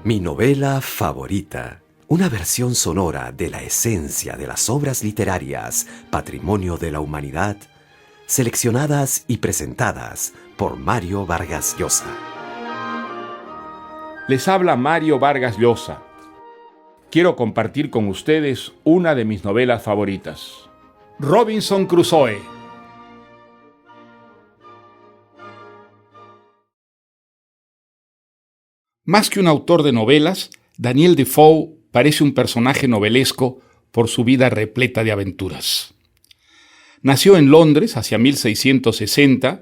Mi novela favorita. Una versión sonora de la esencia de las obras literarias, patrimonio de la humanidad, seleccionadas y presentadas por Mario Vargas Llosa. Les habla Mario Vargas Llosa. Quiero compartir con ustedes una de mis novelas favoritas, Robinson Crusoe. Más que un autor de novelas, Daniel Defoe parece un personaje novelesco por su vida repleta de aventuras. Nació en Londres hacia 1660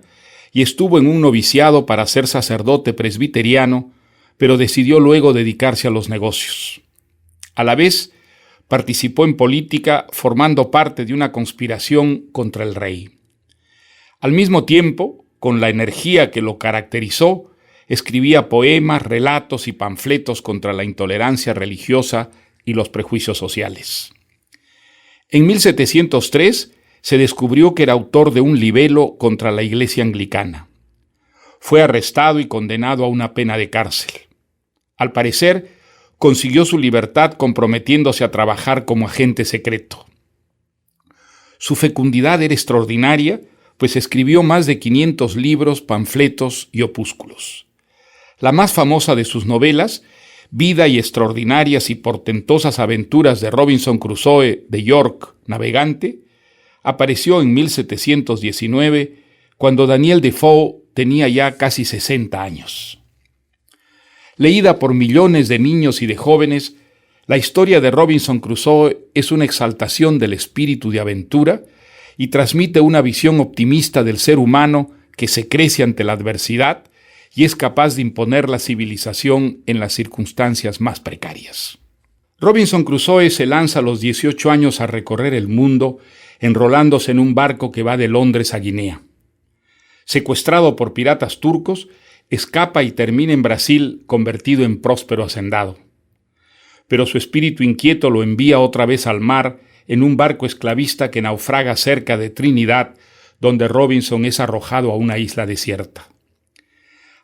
y estuvo en un noviciado para ser sacerdote presbiteriano, pero decidió luego dedicarse a los negocios. A la vez, participó en política formando parte de una conspiración contra el rey. Al mismo tiempo, con la energía que lo caracterizó, escribía poemas, relatos y panfletos contra la intolerancia religiosa y los prejuicios sociales. En 1703 se descubrió que era autor de un libelo contra la Iglesia anglicana. Fue arrestado y condenado a una pena de cárcel. Al parecer, consiguió su libertad comprometiéndose a trabajar como agente secreto. Su fecundidad era extraordinaria, pues escribió más de 500 libros, panfletos y opúsculos. La más famosa de sus novelas, Vida y extraordinarias y portentosas aventuras de Robinson Crusoe de York, navegante, apareció en 1719, cuando Daniel Defoe tenía ya casi 60 años. Leída por millones de niños y de jóvenes, la historia de Robinson Crusoe es una exaltación del espíritu de aventura y transmite una visión optimista del ser humano que se crece ante la adversidad y es capaz de imponer la civilización en las circunstancias más precarias. Robinson Crusoe se lanza a los 18 años a recorrer el mundo, enrolándose en un barco que va de Londres a Guinea. Secuestrado por piratas turcos, escapa y termina en Brasil convertido en próspero hacendado. Pero su espíritu inquieto lo envía otra vez al mar en un barco esclavista que naufraga cerca de Trinidad, donde Robinson es arrojado a una isla desierta.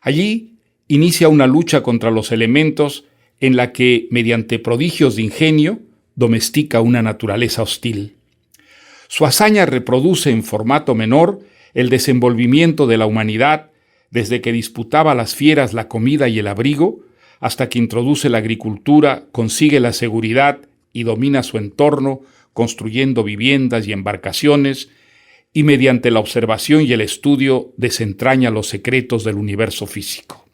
Allí inicia una lucha contra los elementos en la que, mediante prodigios de ingenio, domestica una naturaleza hostil. Su hazaña reproduce en formato menor el desenvolvimiento de la humanidad desde que disputaba a las fieras la comida y el abrigo, hasta que introduce la agricultura, consigue la seguridad y domina su entorno, construyendo viviendas y embarcaciones, y mediante la observación y el estudio desentraña los secretos del universo físico.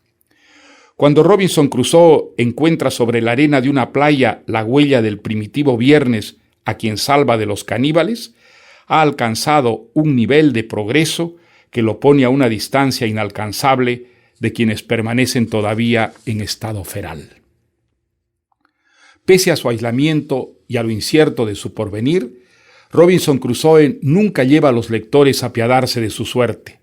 Cuando Robinson Crusoe encuentra sobre la arena de una playa la huella del primitivo Viernes, a quien salva de los caníbales, ha alcanzado un nivel de progreso que lo pone a una distancia inalcanzable de quienes permanecen todavía en estado feral. Pese a su aislamiento y a lo incierto de su porvenir, Robinson Crusoe nunca lleva a los lectores a apiadarse de su suerte,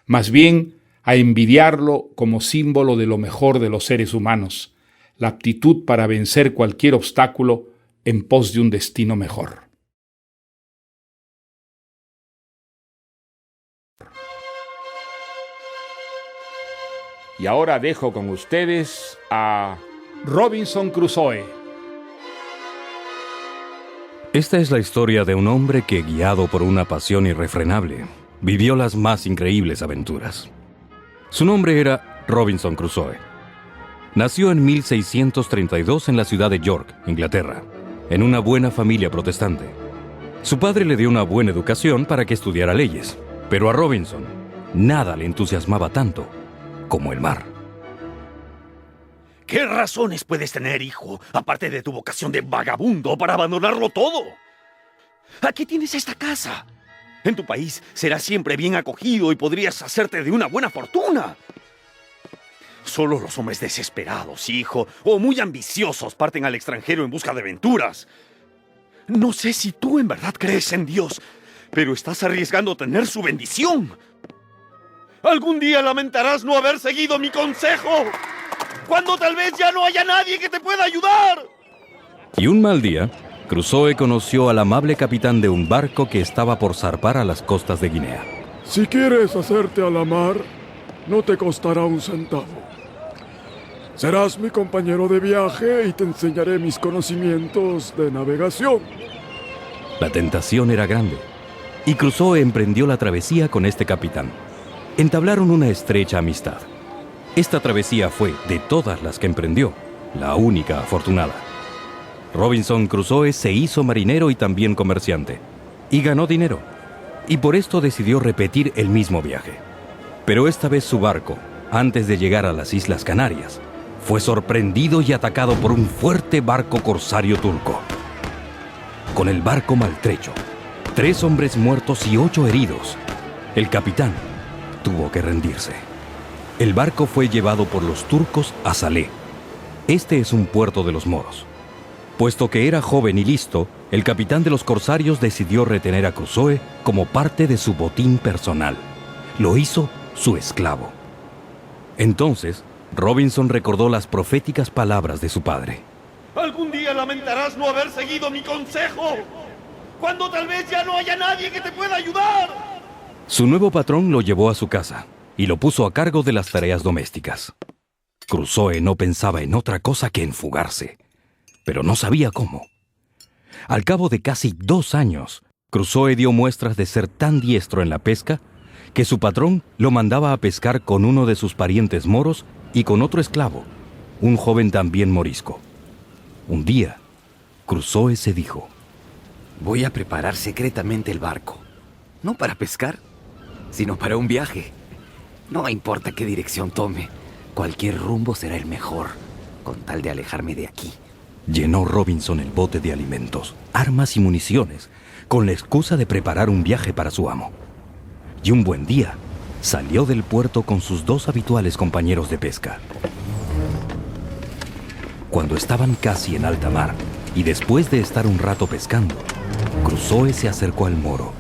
más bien a envidiarlo como símbolo de lo mejor de los seres humanos, la aptitud para vencer cualquier obstáculo en pos de un destino mejor. Y ahora dejo con ustedes a Robinson Crusoe. Esta es la historia de un hombre que, guiado por una pasión irrefrenable, vivió las más increíbles aventuras. Su nombre era Robinson Crusoe. Nació en 1632 en la ciudad de York, Inglaterra, en una buena familia protestante. Su padre le dio una buena educación para que estudiara leyes, pero a Robinson nada le entusiasmaba tanto como el mar. ¿Qué razones puedes tener, hijo, aparte de tu vocación de vagabundo, para abandonarlo todo? Aquí tienes esta casa. En tu país serás siempre bien acogido y podrías hacerte de una buena fortuna. Solo los hombres desesperados, hijo, o muy ambiciosos parten al extranjero en busca de aventuras. No sé si tú en verdad crees en Dios, pero estás arriesgando tener su bendición. Algún día lamentarás no haber seguido mi consejo, cuando tal vez ya no haya nadie que te pueda ayudar. Y un mal día, Crusoe conoció al amable capitán de un barco que estaba por zarpar a las costas de Guinea. Si quieres hacerte a la mar, no te costará un centavo. Serás mi compañero de viaje y te enseñaré mis conocimientos de navegación. La tentación era grande, y Crusoe emprendió la travesía con este capitán. Entablaron una estrecha amistad. Esta travesía fue, de todas las que emprendió, la única afortunada. Robinson Crusoe se hizo marinero y también comerciante, y ganó dinero, y por esto decidió repetir el mismo viaje. Pero esta vez su barco, antes de llegar a las Islas Canarias, fue sorprendido y atacado por un fuerte barco corsario turco. Con el barco maltrecho, 3 hombres muertos y 8 heridos, el capitán tuvo que rendirse. El barco fue llevado por los turcos a Salé. Este es un puerto de los moros. Puesto que era joven y listo, el capitán de los corsarios decidió retener a Crusoe como parte de su botín personal. Lo hizo su esclavo. Entonces, Robinson recordó las proféticas palabras de su padre. Algún día lamentarás no haber seguido mi consejo, cuando tal vez ya no haya nadie que te pueda ayudar. Su nuevo patrón lo llevó a su casa y lo puso a cargo de las tareas domésticas. Crusoe no pensaba en otra cosa que en fugarse, pero no sabía cómo. Al cabo de casi 2 años, Crusoe dio muestras de ser tan diestro en la pesca que su patrón lo mandaba a pescar con uno de sus parientes moros y con otro esclavo, un joven también morisco. Un día, Crusoe se dijo: Voy a preparar secretamente el barco. No para pescar, sino para un viaje. No importa qué dirección tome, cualquier rumbo será el mejor, con tal de alejarme de aquí. Llenó Robinson el bote de alimentos, armas y municiones, con la excusa de preparar un viaje para su amo. Y un buen día, salió del puerto con sus 2 habituales compañeros de pesca. Cuando estaban casi en alta mar, y después de estar un rato pescando, Crusoe se acercó al moro,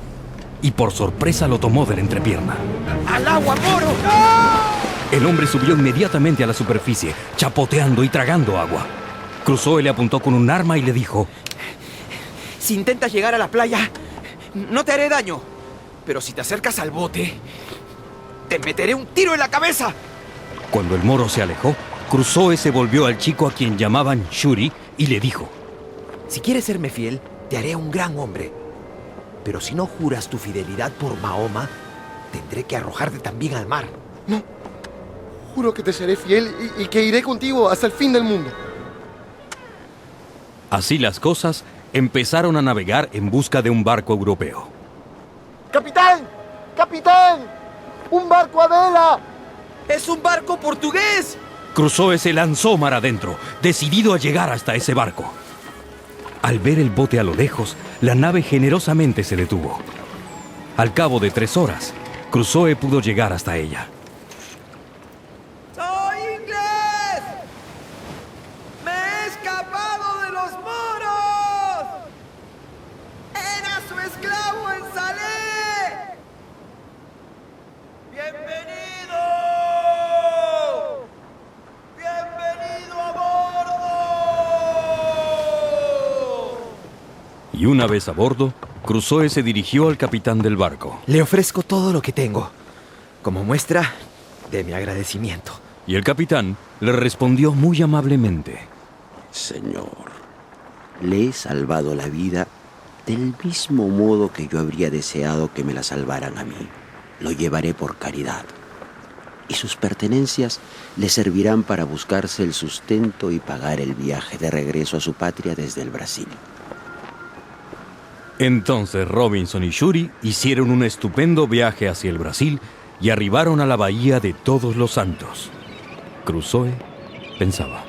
y por sorpresa lo tomó de la entrepierna. ¡Al agua, moro! El hombre subió inmediatamente a la superficie, chapoteando y tragando agua. Crusoe le apuntó con un arma y le dijo: Si intentas llegar a la playa, no te haré daño. Pero si te acercas al bote, te meteré un tiro en la cabeza. Cuando el moro se alejó, Crusoe se volvió al chico a quien llamaban Shuri y le dijo: Si quieres serme fiel, te haré un gran hombre. Pero si no juras tu fidelidad por Mahoma, tendré que arrojarte también al mar. No, juro que te seré fiel y que iré contigo hasta el fin del mundo. Así las cosas, empezaron a navegar en busca de un barco europeo. ¡Capitán! ¡Capitán! ¡Un barco a vela! ¡Es un barco portugués! Crusoe se lanzó mar adentro, decidido a llegar hasta ese barco. Al ver el bote a lo lejos, la nave generosamente se detuvo. Al cabo de 3 horas, Crusoe pudo llegar hasta ella. ¡Soy inglés! ¡Me he escapado de los moros! ¡Era su esclavo en Salé! ¡Bienvenido! ¡Bienvenido a bordo! Y una vez a bordo, Crusoe se dirigió al capitán del barco. Le ofrezco todo lo que tengo, como muestra de mi agradecimiento. Y el capitán le respondió muy amablemente: Señor, le he salvado la vida del mismo modo que yo habría deseado que me la salvaran a mí. Lo llevaré por caridad. Y sus pertenencias le servirán para buscarse el sustento y pagar el viaje de regreso a su patria desde el Brasil. Entonces Robinson y Shuri hicieron un estupendo viaje hacia el Brasil y arribaron a la bahía de Todos los Santos. Crusoe pensaba: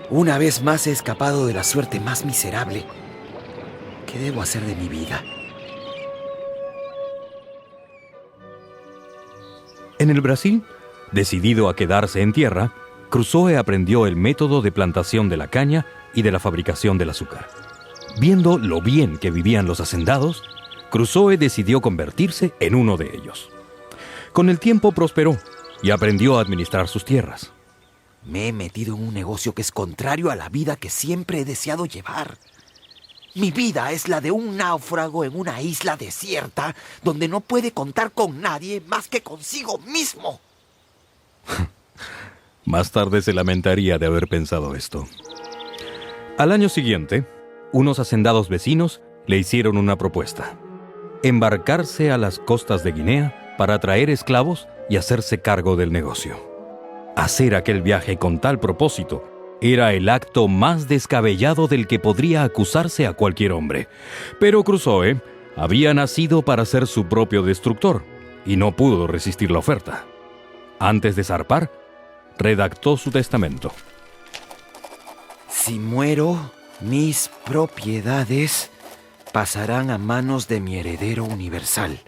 Una vez más he escapado de la suerte más miserable. ¿Qué debo hacer de mi vida? En el Brasil, decidido a quedarse en tierra, Crusoe aprendió el método de plantación de la caña y de la fabricación del azúcar. Viendo lo bien que vivían los hacendados, Crusoe decidió convertirse en uno de ellos. Con el tiempo prosperó y aprendió a administrar sus tierras. Me he metido en un negocio que es contrario a la vida que siempre he deseado llevar. Mi vida es la de un náufrago en una isla desierta donde no puede contar con nadie más que consigo mismo. Más tarde se lamentaría de haber pensado esto. Al año siguiente, unos hacendados vecinos le hicieron una propuesta: embarcarse a las costas de Guinea para traer esclavos y hacerse cargo del negocio. Hacer aquel viaje con tal propósito era el acto más descabellado del que podría acusarse a cualquier hombre. Pero Crusoe había nacido para ser su propio destructor y no pudo resistir la oferta. Antes de zarpar, redactó su testamento. Si muero, mis propiedades pasarán a manos de mi heredero universal,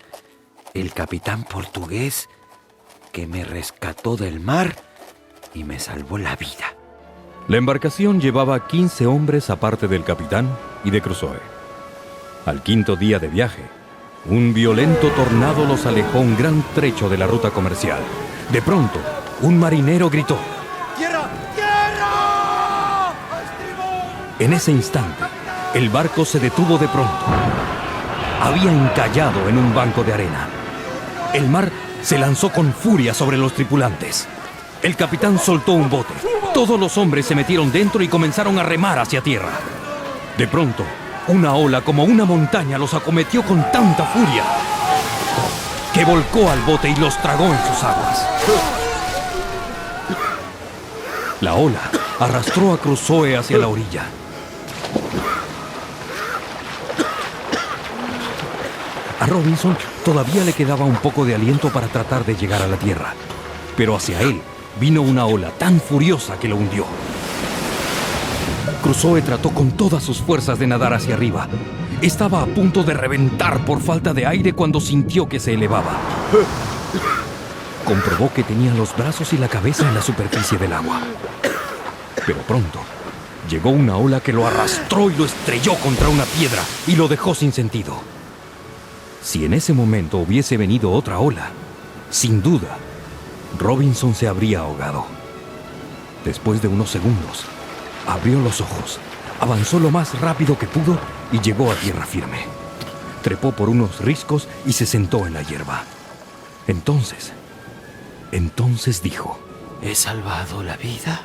el capitán portugués que me rescató del mar y me salvó la vida. La embarcación llevaba 15 hombres aparte del capitán y de Crusoe. Al quinto día de viaje, un violento tornado los alejó un gran trecho de la ruta comercial. De pronto, un marinero gritó: ¡Tierra! ¡Tierra! En ese instante, el barco se detuvo de pronto. Había encallado en un banco de arena. El mar se lanzó con furia sobre los tripulantes. El capitán soltó un bote. Todos los hombres se metieron dentro y comenzaron a remar hacia tierra. De pronto, una ola como una montaña los acometió con tanta furia que volcó al bote y los tragó en sus aguas. La ola arrastró a Crusoe hacia la orilla. A Robinson todavía le quedaba un poco de aliento para tratar de llegar a la tierra, pero hacia él vino una ola tan furiosa que lo hundió. Crusoe trató con todas sus fuerzas de nadar hacia arriba. Estaba a punto de reventar por falta de aire cuando sintió que se elevaba. Comprobó que tenía los brazos y la cabeza en la superficie del agua. Pero pronto llegó una ola que lo arrastró y lo estrelló contra una piedra y lo dejó sin sentido. Si en ese momento hubiese venido otra ola, sin duda, Robinson se habría ahogado. Después de unos segundos, abrió los ojos, avanzó lo más rápido que pudo y llegó a tierra firme. Trepó por unos riscos y se sentó en la hierba. Entonces dijo: ¿He salvado la vida?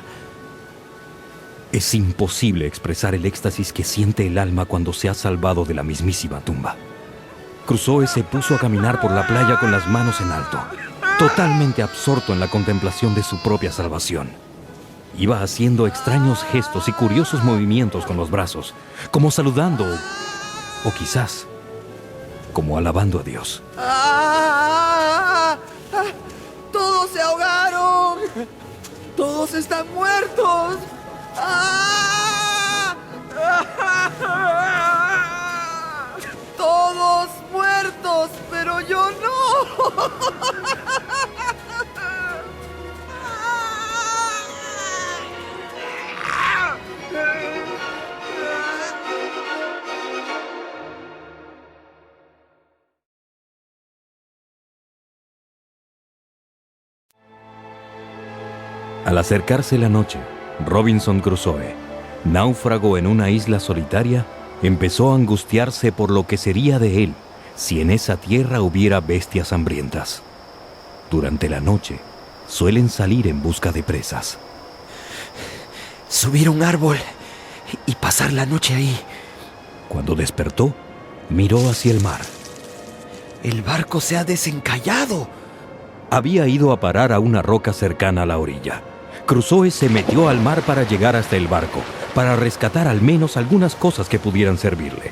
Es imposible expresar el éxtasis que siente el alma cuando se ha salvado de la mismísima tumba. Crusoe se puso a caminar por la playa con las manos en alto, totalmente absorto en la contemplación de su propia salvación. Iba haciendo extraños gestos y curiosos movimientos con los brazos, como saludando o quizás como alabando a Dios. ¡Ah! ¡Todos se ahogaron! ¡Todos están muertos! ¡Ah! ¡Todos muertos! ¡Pero yo no! Al acercarse la noche, Robinson Crusoe, náufrago en una isla solitaria, empezó a angustiarse por lo que sería de él si en esa tierra hubiera bestias hambrientas. Durante la noche, suelen salir en busca de presas. Subir un árbol y pasar la noche ahí. Cuando despertó, miró hacia el mar. El barco se ha desencallado. Había ido a parar a una roca cercana a la orilla. Crusoe se metió al mar para llegar hasta el barco, para rescatar al menos algunas cosas que pudieran servirle.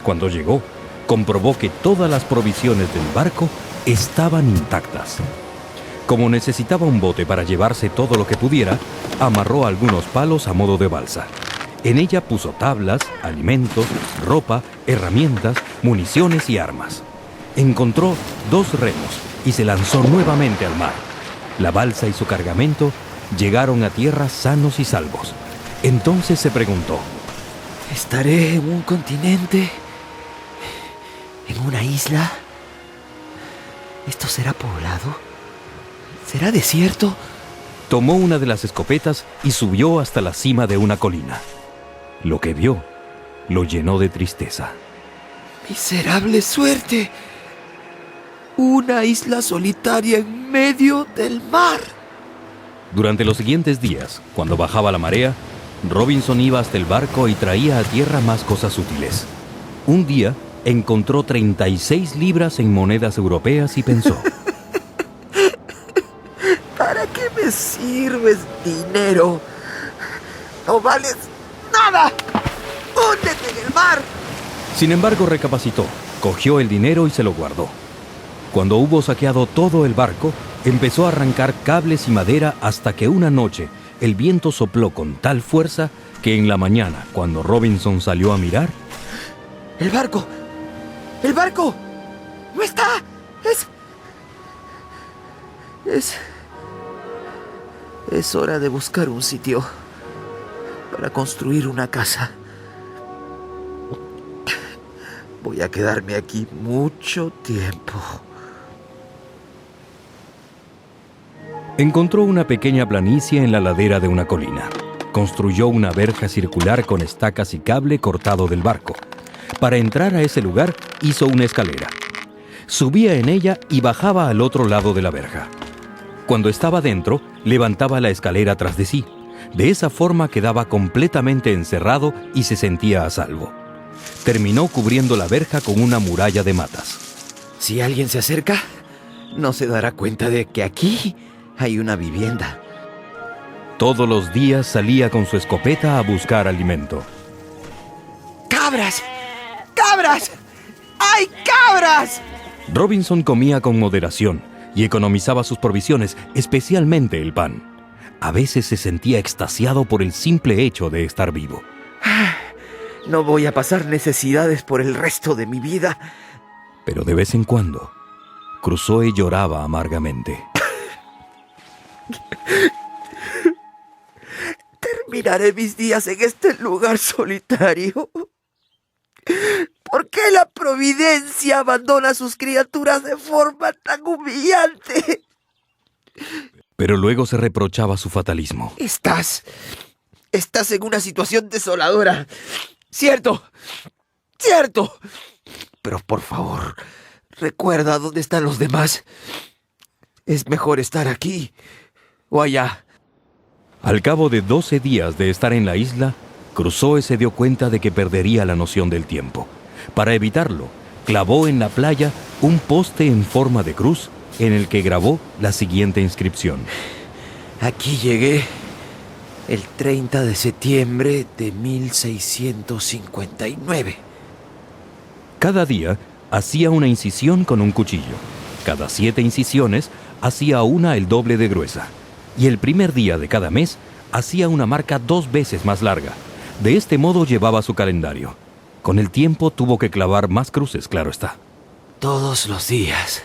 Cuando llegó, comprobó que todas las provisiones del barco estaban intactas. Como necesitaba un bote para llevarse todo lo que pudiera, amarró algunos palos a modo de balsa. En ella puso tablas, alimentos, ropa, herramientas, municiones y armas. Encontró 2 remos y se lanzó nuevamente al mar. La balsa y su cargamento llegaron a tierra sanos y salvos. Entonces se preguntó: ¿estaré en un continente? ¿En una isla? ¿Esto será poblado? ¿Será desierto? Tomó una de las escopetas y subió hasta la cima de una colina. Lo que vio lo llenó de tristeza. ¡Miserable suerte! Una isla solitaria en medio del mar. Durante los siguientes días, cuando bajaba la marea, Robinson iba hasta el barco y traía a tierra más cosas útiles. Un día encontró 36 libras en monedas europeas y pensó: ¿Para qué me sirves dinero? No vales nada. ¡Húndete en el mar! Sin embargo, recapacitó, cogió el dinero y se lo guardó. Cuando hubo saqueado todo el barco, empezó a arrancar cables y madera hasta que una noche el viento sopló con tal fuerza que en la mañana, cuando Robinson salió a mirar... ¡El barco! ¡El barco! ¡No está! Es hora de buscar un sitio para construir una casa. Voy a quedarme aquí mucho tiempo. Encontró una pequeña planicie en la ladera de una colina. Construyó una verja circular con estacas y cable cortado del barco. Para entrar a ese lugar, hizo una escalera. Subía en ella y bajaba al otro lado de la verja. Cuando estaba dentro, levantaba la escalera tras de sí. De esa forma quedaba completamente encerrado y se sentía a salvo. Terminó cubriendo la verja con una muralla de matas. Si alguien se acerca, no se dará cuenta de que aquí hay una vivienda. Todos los días salía con su escopeta a buscar alimento. ¡Cabras! ¡Cabras! ¡Hay cabras! Robinson comía con moderación y economizaba sus provisiones, especialmente el pan. A veces se sentía extasiado por el simple hecho de estar vivo. No voy a pasar necesidades por el resto de mi vida. Pero de vez en cuando, Crusoe lloraba amargamente. Terminaré mis días en este lugar solitario. ¿Por qué la providencia abandona a sus criaturas de forma tan humillante? Pero luego se reprochaba su fatalismo. Estás en una situación desoladora. Cierto. Pero por favor, recuerda dónde están los demás. Es mejor estar aquí o allá. Al cabo de 12 días de estar en la isla, Crusoe se dio cuenta de que perdería la noción del tiempo. Para evitarlo, clavó en la playa un poste en forma de cruz en el que grabó la siguiente inscripción: Aquí llegué el 30 de septiembre de 1659. Cada día hacía una incisión con un cuchillo. Cada 7 incisiones hacía una el doble de gruesa. Y el primer día de cada mes hacía una marca 2 veces más larga. De este modo llevaba su calendario. Con el tiempo tuvo que clavar más cruces, claro está. Todos los días.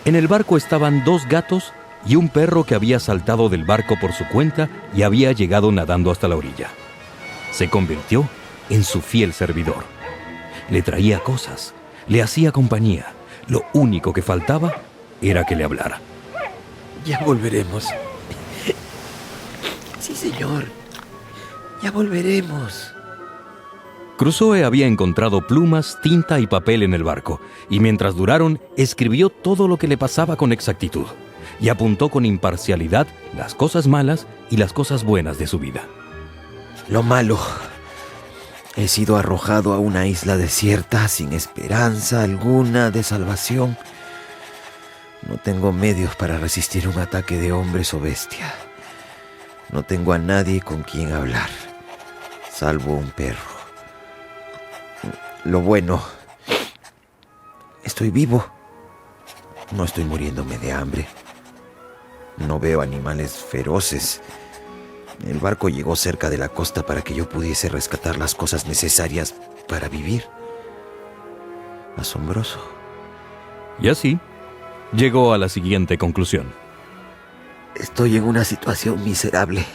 En el barco estaban 2 gatos y un perro que había saltado del barco por su cuenta y había llegado nadando hasta la orilla. Se convirtió en su fiel servidor. Le traía cosas, le hacía compañía. Lo único que faltaba era que le hablara. Ya volveremos. Sí, señor. Ya volveremos. Crusoe había encontrado plumas, tinta y papel en el barco, y mientras duraron, escribió todo lo que le pasaba con exactitud, y apuntó con imparcialidad las cosas malas y las cosas buenas de su vida. Lo malo. He sido arrojado a una isla desierta sin esperanza alguna de salvación. No tengo medios para resistir un ataque de hombres o bestia. No tengo a nadie con quien hablar, salvo un perro. Lo bueno, estoy vivo. No estoy muriéndome de hambre. No veo animales feroces. El barco llegó cerca de la costa para que yo pudiese rescatar las cosas necesarias para vivir. Asombroso. Y así, llegó a la siguiente conclusión. Estoy en una situación miserable.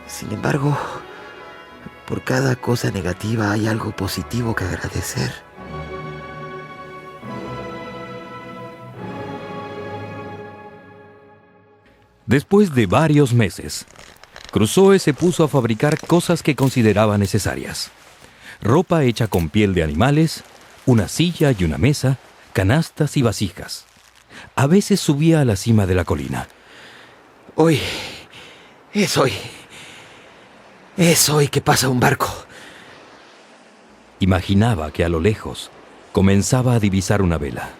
Sin embargo, por cada cosa negativa hay algo positivo que agradecer. Después de varios meses, Crusoe se puso a fabricar cosas que consideraba necesarias. Ropa hecha con piel de animales, una silla y una mesa, canastas y vasijas. A veces subía a la cima de la colina. Hoy es hoy. Es hoy que pasa un barco. Imaginaba que a lo lejos comenzaba a divisar una vela.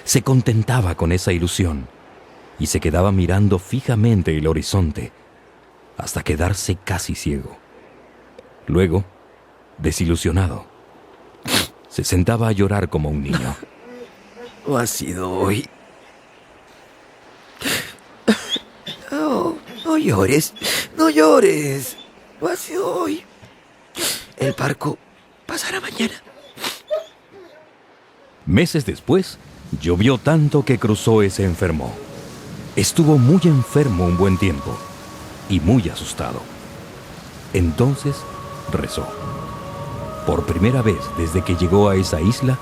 Se contentaba con esa ilusión y se quedaba mirando fijamente el horizonte hasta quedarse casi ciego. Luego, desilusionado, se sentaba a llorar como un niño. No ha sido hoy. No llores, no llores. No ha sido hoy. El barco pasará mañana. Meses después, llovió tanto que Crusoe se enfermó. Estuvo muy enfermo un buen tiempo y muy asustado. Entonces rezó. Por primera vez desde que llegó a esa isla,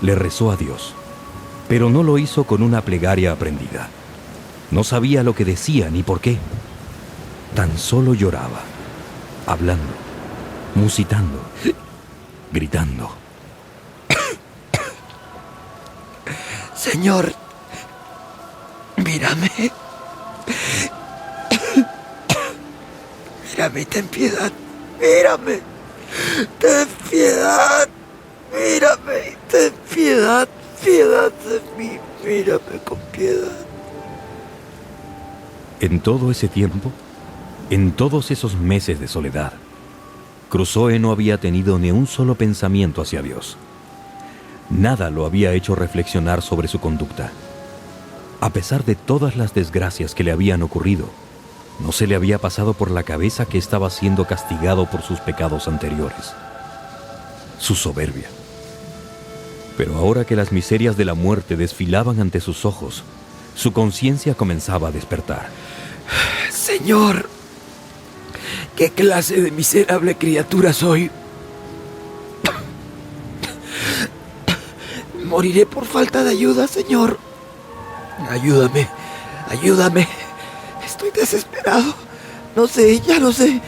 le rezó a Dios. Pero no lo hizo con una plegaria aprendida. No sabía lo que decía ni por qué. Tan solo lloraba, hablando, musitando, gritando. Señor, mírame. Mírame, ten piedad. Mírame. Ten piedad. Mírame, ten piedad. Piedad de mí. Mírame con piedad. En todo ese tiempo, en todos esos meses de soledad, Crusoe no había tenido ni un solo pensamiento hacia Dios. Nada lo había hecho reflexionar sobre su conducta. A pesar de todas las desgracias que le habían ocurrido, no se le había pasado por la cabeza que estaba siendo castigado por sus pecados anteriores. Su soberbia. Pero ahora que las miserias de la muerte desfilaban ante sus ojos, su conciencia comenzaba a despertar. Señor, ¿qué clase de miserable criatura soy? Moriré por falta de ayuda, Señor. Ayúdame, ayúdame. Estoy desesperado. No sé, ya no sé.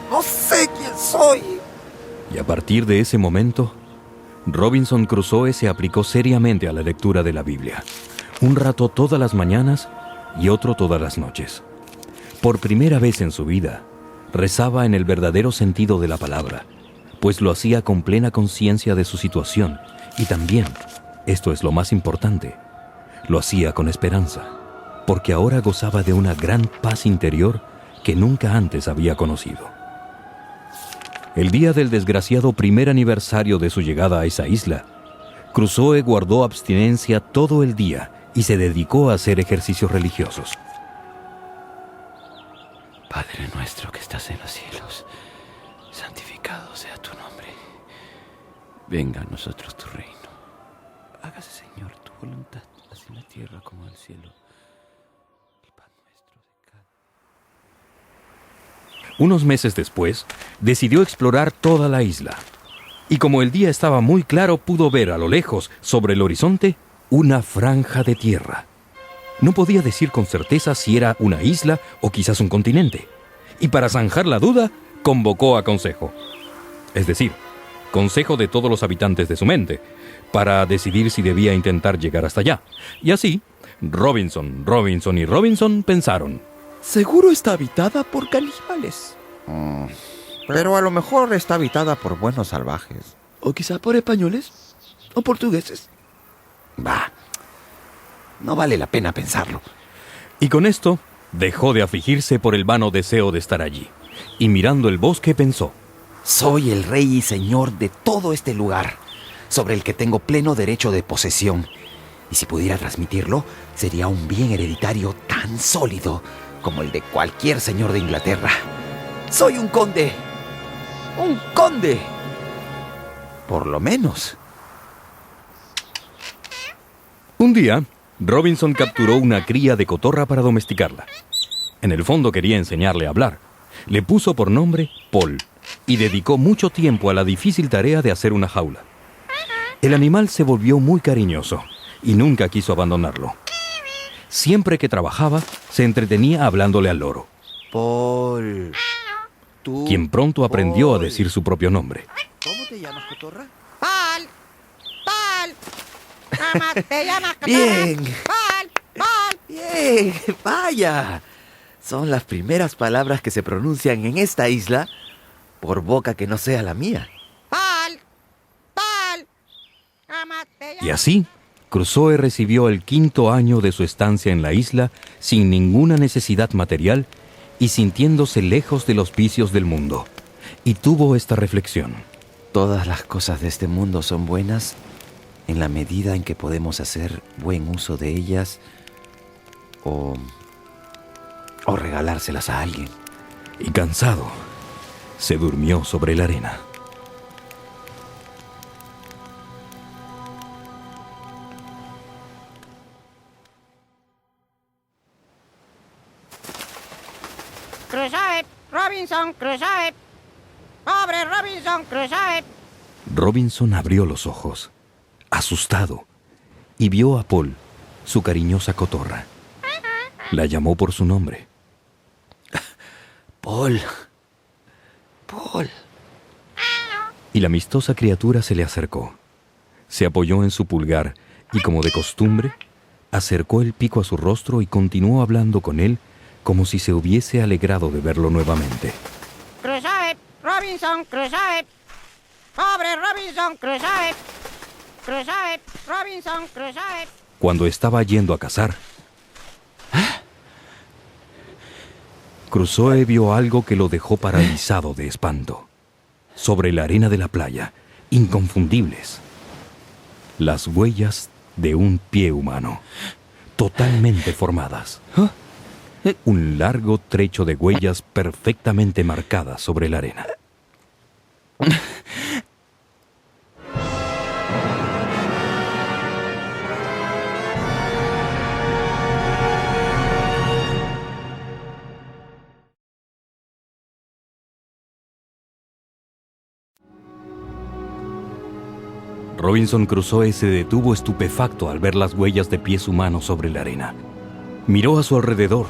No sé quién soy. Y a partir de ese momento, Robinson Crusoe se aplicó seriamente a la lectura de la Biblia. Un rato todas las mañanas y otro todas las noches. Por primera vez en su vida, rezaba en el verdadero sentido de la palabra, pues lo hacía con plena conciencia de su situación y también, esto es lo más importante, lo hacía con esperanza, porque ahora gozaba de una gran paz interior que nunca antes había conocido. El día del desgraciado primer aniversario de su llegada a esa isla, Crusoe guardó abstinencia todo el día y se dedicó a hacer ejercicios religiosos. Padre nuestro que estás en los cielos, santificado sea tu nombre. Venga a nosotros tu reino. Hágase, Señor, tu voluntad, así en la tierra como en el cielo. El pan nuestro de cada... Unos meses después, decidió explorar toda la isla. Y como el día estaba muy claro, pudo ver a lo lejos, sobre el horizonte, una franja de tierra. No podía decir con certeza si era una isla o quizás un continente. Y para zanjar la duda, convocó a consejo. Es decir, consejo de todos los habitantes de su mente, para decidir si debía intentar llegar hasta allá. Y así, Robinson y Robinson pensaron. Seguro está habitada por caníbales. Pero a lo mejor está habitada por buenos salvajes. O quizá por españoles o portugueses. Bah, no vale la pena pensarlo. Y con esto, dejó de afligirse por el vano deseo de estar allí. Y mirando el bosque pensó. Soy el rey y señor de todo este lugar, sobre el que tengo pleno derecho de posesión. Y si pudiera transmitirlo, sería un bien hereditario tan sólido como el de cualquier señor de Inglaterra. Soy un conde. ¡Un conde! Por lo menos. Un día, Robinson capturó una cría de cotorra para domesticarla. En el fondo quería enseñarle a hablar. Le puso por nombre Paul y dedicó mucho tiempo a la difícil tarea de hacer una jaula. El animal se volvió muy cariñoso y nunca quiso abandonarlo. Siempre que trabajaba, se entretenía hablándole al loro, Paul. Tú, quien pronto aprendió Paul. a decir su propio nombre. ¿Cómo te llamas, cotorra? ¡Pal! ¡Pal! Te llamas Bien. Paul. Bien, vaya. Son las primeras palabras que se pronuncian en esta isla por boca que no sea la mía. Paul. Y así, Crusoe recibió el 5º año de su estancia en la isla sin ninguna necesidad material y sintiéndose lejos de los vicios del mundo. Y tuvo esta reflexión. Todas las cosas de este mundo son buenas en la medida en que podemos hacer buen uso de ellas o regalárselas a alguien. Y cansado, se durmió sobre la arena. Crusoe, Robinson Crusoe. Pobre Robinson Crusoe. Robinson abrió los ojos, asustado, y vio a Paul, su cariñosa cotorra. La llamó por su nombre. Paul. Y la amistosa criatura se le acercó. Se apoyó en su pulgar y, como de costumbre, acercó el pico a su rostro y continuó hablando con él como si se hubiese alegrado de verlo nuevamente. Crusoe, Robinson Crusoe. Pobre Robinson Crusoe. Crusoe, Robinson Crusoe. Cuando estaba yendo a cazar, Crusoe vio algo que lo dejó paralizado de espanto. Sobre la arena de la playa, inconfundibles, las huellas de un pie humano, totalmente formadas. Un largo trecho de huellas perfectamente marcadas sobre la arena. Robinson Crusoe se detuvo estupefacto al ver las huellas de pies humanos sobre la arena. Miró a su alrededor,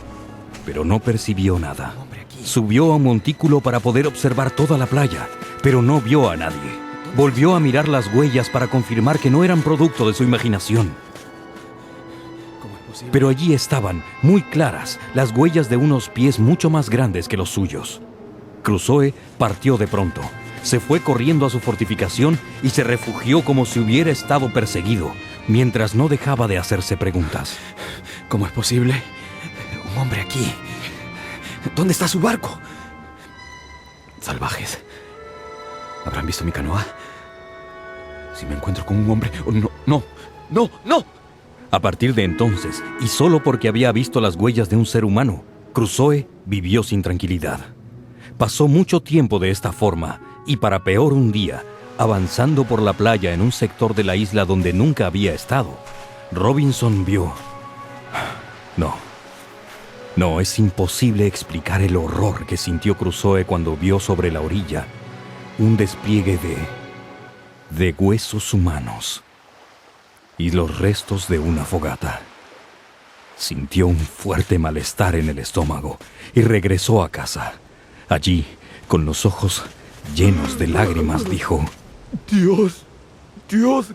pero no percibió nada. Subió a un montículo para poder observar toda la playa, pero no vio a nadie. Volvió a mirar las huellas para confirmar que no eran producto de su imaginación. Pero allí estaban, muy claras, las huellas de unos pies mucho más grandes que los suyos. Crusoe partió de pronto. Se fue corriendo a su fortificación y se refugió como si hubiera estado perseguido, mientras no dejaba de hacerse preguntas. ¿Cómo es posible? Un hombre aquí. ¿Dónde está su barco? Salvajes. ¿Habrán visto mi canoa? Si me encuentro con un hombre... ¡No! A partir de entonces, y solo porque había visto las huellas de un ser humano, Crusoe vivió sin tranquilidad. Pasó mucho tiempo de esta forma, y para peor un día, avanzando por la playa en un sector de la isla donde nunca había estado, Robinson vio... No, es imposible explicar el horror que sintió Crusoe cuando vio sobre la orilla un despliegue de huesos humanos y los restos de una fogata. Sintió un fuerte malestar en el estómago y regresó a casa. Allí, con los ojos llenos de lágrimas, dijo: Dios,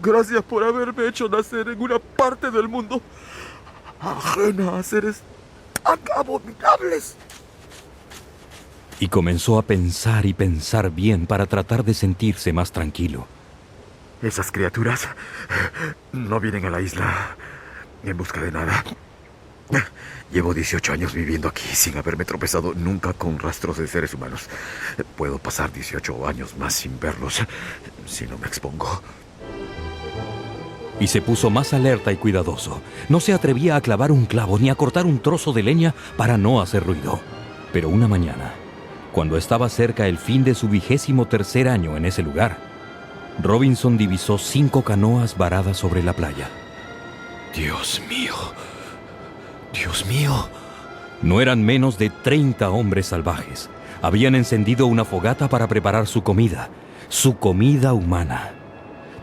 gracias por haberme hecho nacer en una parte del mundo ajena a seres tan abominables. Y comenzó a pensar y pensar bien para tratar de sentirse más tranquilo. Esas criaturas no vienen a la isla en busca de nada. Llevo 18 años viviendo aquí sin haberme tropezado nunca con rastros de seres humanos. Puedo pasar 18 años más sin verlos si no me expongo. Y se puso más alerta y cuidadoso. No se atrevía a clavar un clavo ni a cortar un trozo de leña para no hacer ruido. Pero una mañana, cuando estaba cerca el fin de su 23º año en ese lugar, Robinson divisó 5 canoas varadas sobre la playa. Dios mío. Dios mío. No eran menos de 30 hombres salvajes. Habían encendido una fogata para preparar su comida humana.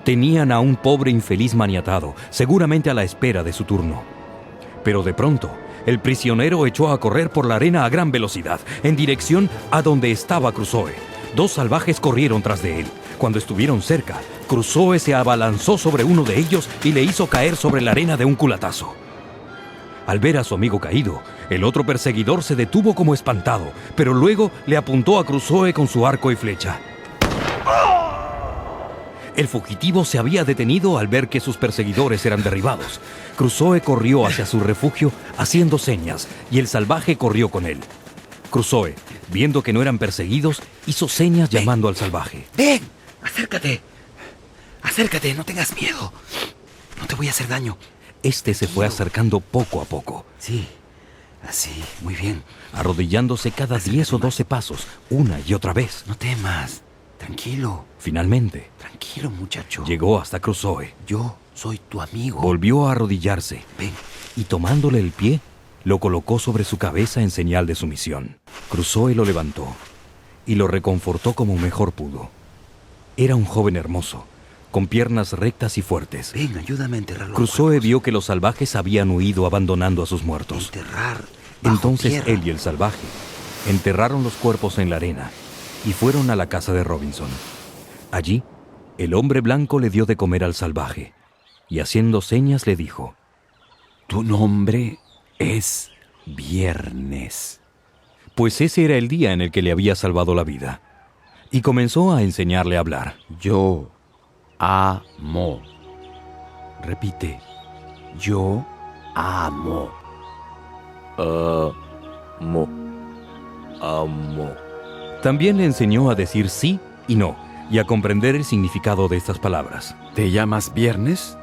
Tenían a un pobre infeliz maniatado, seguramente a la espera de su turno. Pero de pronto, el prisionero echó a correr por la arena a gran velocidad, en dirección a donde estaba Crusoe. 2 salvajes corrieron tras de él. Cuando estuvieron cerca, Crusoe se abalanzó sobre uno de ellos y le hizo caer sobre la arena de un culatazo. Al ver a su amigo caído, el otro perseguidor se detuvo como espantado, pero luego le apuntó a Crusoe con su arco y flecha. El fugitivo se había detenido al ver que sus perseguidores eran derribados. Crusoe corrió hacia su refugio haciendo señas y el salvaje corrió con él. Crusoe, viendo que no eran perseguidos, hizo señas llamando al salvaje. ¡Ven! ¡Acércate! ¡Acércate! ¡No tengas miedo! No te voy a hacer daño. Este se fue acercando poco a poco. Sí, así, muy bien. Arrodillándose cada 10 o 12 pasos, una y otra vez. No temas. Tranquilo. Finalmente, Tranquilo, muchacho. llegó hasta Crusoe. Yo soy tu amigo. Volvió a arrodillarse Ven. y tomándole el pie, lo colocó sobre su cabeza en señal de sumisión. Crusoe lo levantó y lo reconfortó como mejor pudo. Era un joven hermoso, con piernas rectas y fuertes. Ven, ayúdame a enterrar los Crusoe cuerpos. vio que los salvajes habían huido abandonando a sus muertos. Enterrar bajo Entonces tierra. él y el salvaje enterraron los cuerpos en la arena y fueron a la casa de Robinson. Allí, el hombre blanco le dio de comer al salvaje y haciendo señas le dijo: Tu nombre es Viernes. pues ese era el día en el que le había salvado la vida. Y comenzó a enseñarle a hablar. Yo amo. Repite. Yo amo. Amo. También le enseñó a decir sí y no, y a comprender el significado de estas palabras. ¿Te llamas Viernes?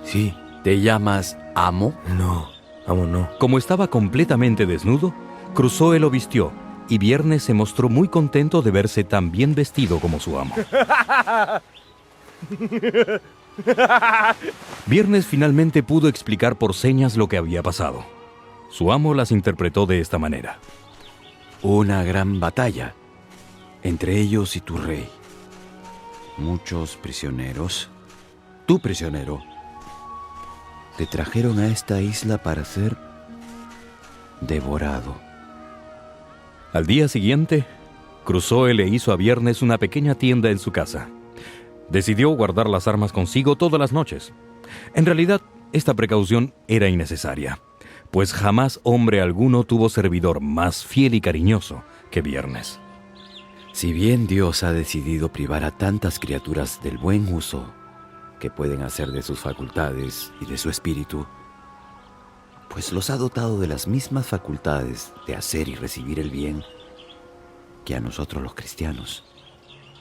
Sí. ¿Te llamas Amo? No. Amo no. Como estaba completamente desnudo, Crusoe lo vistió, y Viernes se mostró muy contento de verse tan bien vestido como su amo. Viernes finalmente pudo explicar por señas lo que había pasado. Su amo las interpretó de esta manera. Una gran batalla entre ellos y tu rey. Muchos prisioneros. Tu prisionero. Te trajeron a esta isla para ser devorado. Al día siguiente, Crusoe le hizo a Viernes una pequeña tienda en su casa. Decidió guardar las armas consigo todas las noches. En realidad, esta precaución era innecesaria, pues jamás hombre alguno tuvo servidor más fiel y cariñoso que Viernes. Si bien Dios ha decidido privar a tantas criaturas del buen uso que pueden hacer de sus facultades y de su espíritu, pues los ha dotado de las mismas facultades de hacer y recibir el bien que a nosotros los cristianos.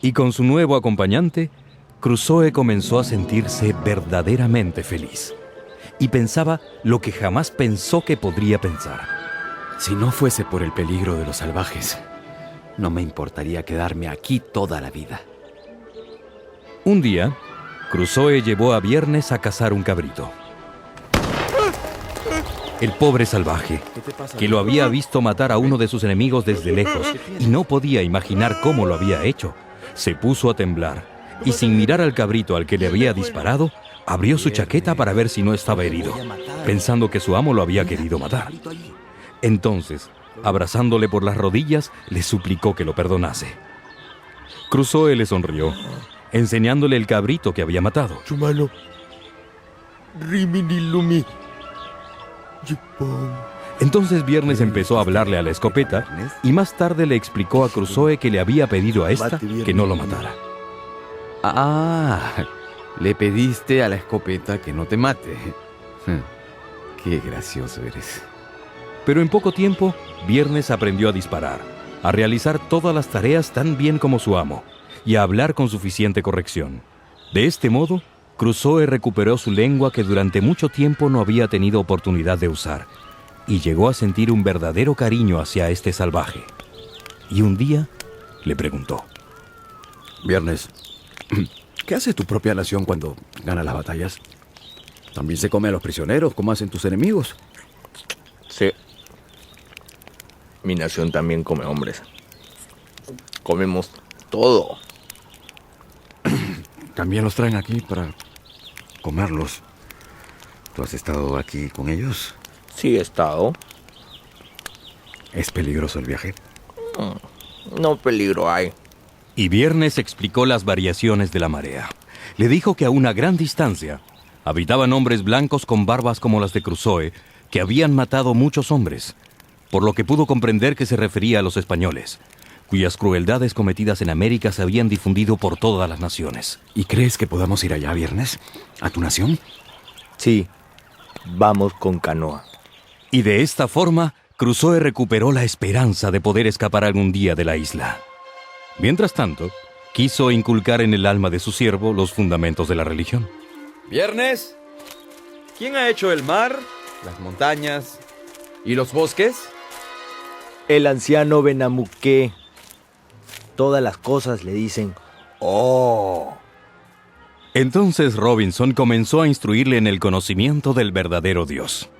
Y con su nuevo acompañante, Crusoe comenzó a sentirse verdaderamente feliz. Y pensaba lo que jamás pensó que podría pensar. Si no fuese por el peligro de los salvajes, no me importaría quedarme aquí toda la vida. Un día, Crusoe llevó a Viernes a cazar un cabrito. El pobre salvaje, que lo había visto matar a uno de sus enemigos desde lejos y no podía imaginar cómo lo había hecho, se puso a temblar y sin mirar al cabrito al que le había disparado, abrió su chaqueta para ver si no estaba herido, pensando que su amo lo había querido matar. Entonces, abrazándole por las rodillas, le suplicó que lo perdonase. Crusoe le sonrió, enseñándole el cabrito que había matado. Chumano. Rimini Lumi. Yipón. Entonces Viernes empezó a hablarle a la escopeta y más tarde le explicó a Crusoe que le había pedido a esta que no lo matara. Ah, le pediste a la escopeta que no te mate. Qué gracioso eres. Pero en poco tiempo, Viernes aprendió a disparar, a realizar todas las tareas tan bien como su amo y a hablar con suficiente corrección. De este modo, Crusoe recuperó su lengua que durante mucho tiempo no había tenido oportunidad de usar y llegó a sentir un verdadero cariño hacia este salvaje. Y un día le preguntó: Viernes, ¿qué hace tu propia nación cuando gana las batallas? ¿También se come a los prisioneros como hacen tus enemigos? Sí. Mi nación también come hombres. Comemos todo. También los traen aquí para comerlos. ¿Tú has estado aquí con ellos? Sí, he estado. ¿Es peligroso el viaje? No peligro hay. Y Viernes explicó las variaciones de la marea. Le dijo que a una gran distancia habitaban hombres blancos con barbas como las de Crusoe, que habían matado muchos hombres, por lo que pudo comprender que se refería a los españoles, cuyas crueldades cometidas en América se habían difundido por todas las naciones. ¿Y crees que podamos ir allá, Viernes? ¿A tu nación? Sí, vamos con canoa. Y de esta forma, Crusoe recuperó la esperanza de poder escapar algún día de la isla. Mientras tanto, quiso inculcar en el alma de su siervo los fundamentos de la religión. Viernes, ¿quién ha hecho el mar, las montañas y los bosques? El anciano Benamuqué. Todas las cosas le dicen ¡oh! Entonces Robinson comenzó a instruirle en el conocimiento del verdadero Dios.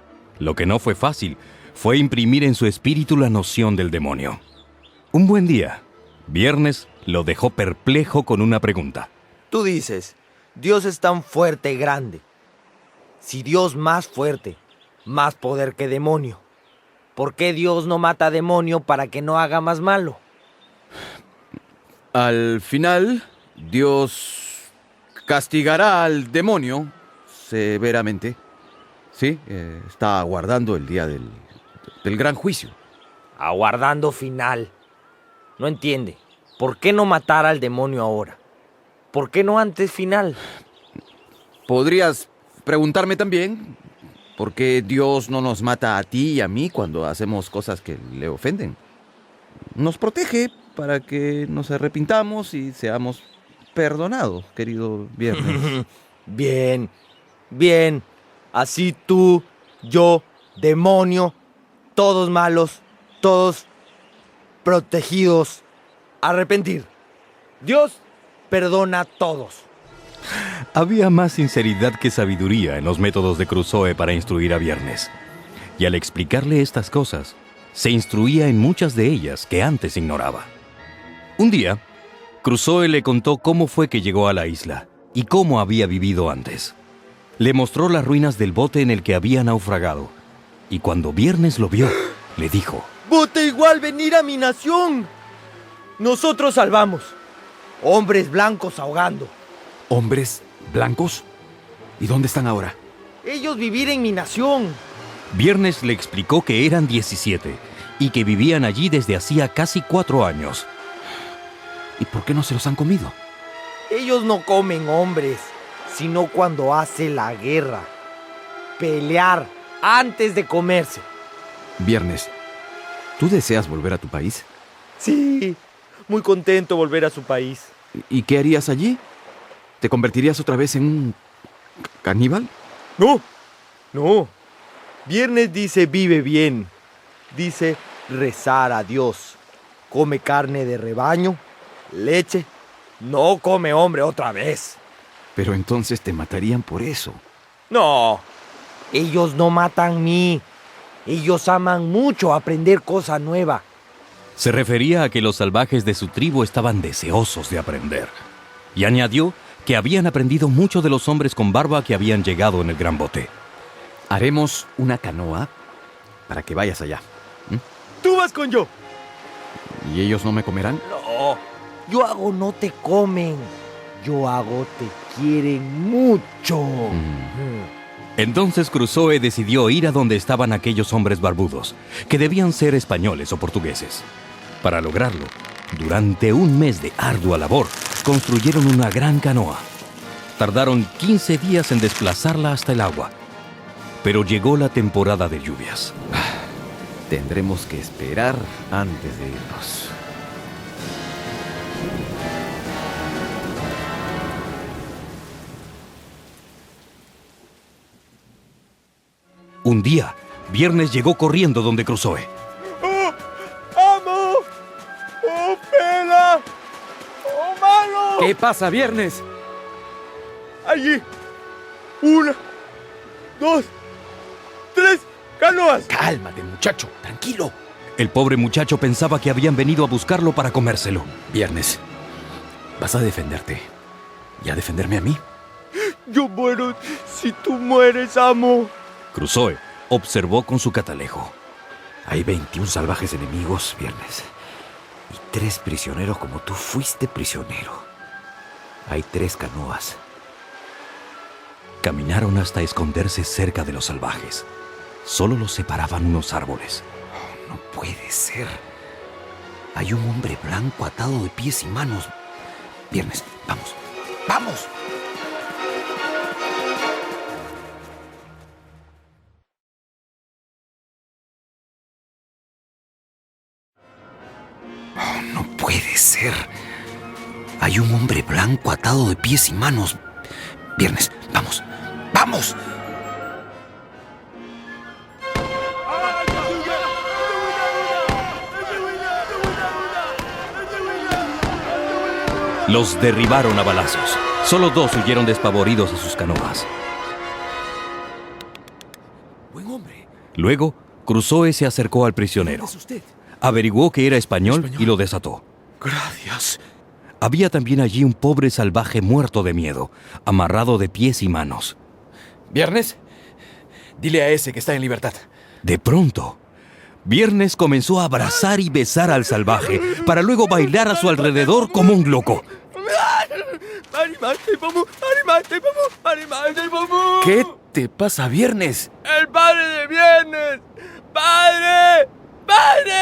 Lo que no fue fácil fue imprimir en su espíritu la noción del demonio. Un buen día, Viernes lo dejó perplejo con una pregunta. Tú dices, Dios es tan fuerte y grande. Si Dios más fuerte, más poder que demonio, ¿por qué Dios no mata a demonio para que no haga más malo? Al final, Dios castigará al demonio severamente. Sí, está aguardando el día del gran juicio. Aguardando final. No entiende. ¿Por qué no matar al demonio ahora? ¿Por qué no antes final? Podrías preguntarme también por qué Dios no nos mata a ti y a mí cuando hacemos cosas que le ofenden. Nos protege para que nos arrepintamos y seamos perdonados, querido Viernes. Bien, bien. Así tú, yo, demonio, todos malos, todos protegidos. Arrepentir. Dios perdona a todos. Había más sinceridad que sabiduría en los métodos de Crusoe para instruir a Viernes. Y al explicarle estas cosas, se instruía en muchas de ellas que antes ignoraba. Un día, Crusoe le contó cómo fue que llegó a la isla y cómo había vivido antes. Le mostró las ruinas del bote en el que había naufragado, y cuando Viernes lo vio, le dijo: ¡Bote igual venir a mi nación! Nosotros salvamos. Hombres blancos ahogando. ¿Hombres blancos? ¿Y dónde están ahora? Ellos vivir en mi nación. Viernes le explicó que eran 17 y que vivían allí desde hacía casi 4 años. ¿Y por qué no se los han comido? Ellos no comen hombres, sino cuando hace la guerra. Pelear antes de comerse. Viernes, ¿tú deseas volver a tu país? Sí, muy contento volver a su país. ¿Y qué harías allí? ¿Te convertirías otra vez en un caníbal? No. Viernes dice vive bien. Dice rezar a Dios. Come carne de rebaño, leche. No come hombre otra vez. Pero entonces te matarían por eso. No, ellos no matan a mí. Ellos aman mucho aprender cosa nueva. Se refería a que los salvajes de su tribu estaban deseosos de aprender. Y añadió que habían aprendido mucho de los hombres con barba que habían llegado en el gran bote. Haremos una canoa para que vayas allá. Tú vas con yo. ¿Y ellos no me comerán? No, yo hago no te comen. Yo hago te quieren mucho. Entonces Crusoe decidió ir a donde estaban aquellos hombres barbudos, que debían ser españoles o portugueses. Para lograrlo, durante un mes de ardua labor, construyeron una gran canoa. Tardaron 15 días en desplazarla hasta el agua. Pero llegó la temporada de lluvias. Tendremos que esperar antes de irnos. Un día, Viernes llegó corriendo donde Crusoe. ¡Oh, amo! ¡Oh, pela! ¡Oh, malo! ¿Qué pasa, Viernes? Allí. 1, 2, 3 canoas. Cálmate, muchacho. Tranquilo. El pobre muchacho pensaba que habían venido a buscarlo para comérselo. Viernes, ¿vas a defenderte y a defenderme a mí? Yo muero si tú mueres, amo. Crusoe observó con su catalejo. Hay 21 salvajes enemigos, Viernes. Y 3 prisioneros como tú fuiste prisionero. Hay 3 canoas. Caminaron hasta esconderse cerca de los salvajes. Solo los separaban unos árboles. No puede ser. Hay un hombre blanco atado de pies y manos. Viernes, vamos. ¡Vamos! Oh, no puede ser. Hay un hombre blanco atado de pies y manos. Viernes, vamos. ¡Vamos! Los derribaron a balazos. Solo 2 huyeron despavoridos a sus canoas. Buen hombre. Luego, Crusoe se acercó al prisionero. ¿Quién es usted? Averiguó que era español y lo desató. Gracias. Había también allí un pobre salvaje muerto de miedo, amarrado de pies y manos. Viernes, dile a ese que está en libertad. De pronto, Viernes comenzó a abrazar y besar al salvaje, para luego bailar a su alrededor como un loco. ¿Qué te pasa, Viernes? ¡El padre de Viernes! ¡Padre! ¡Padre!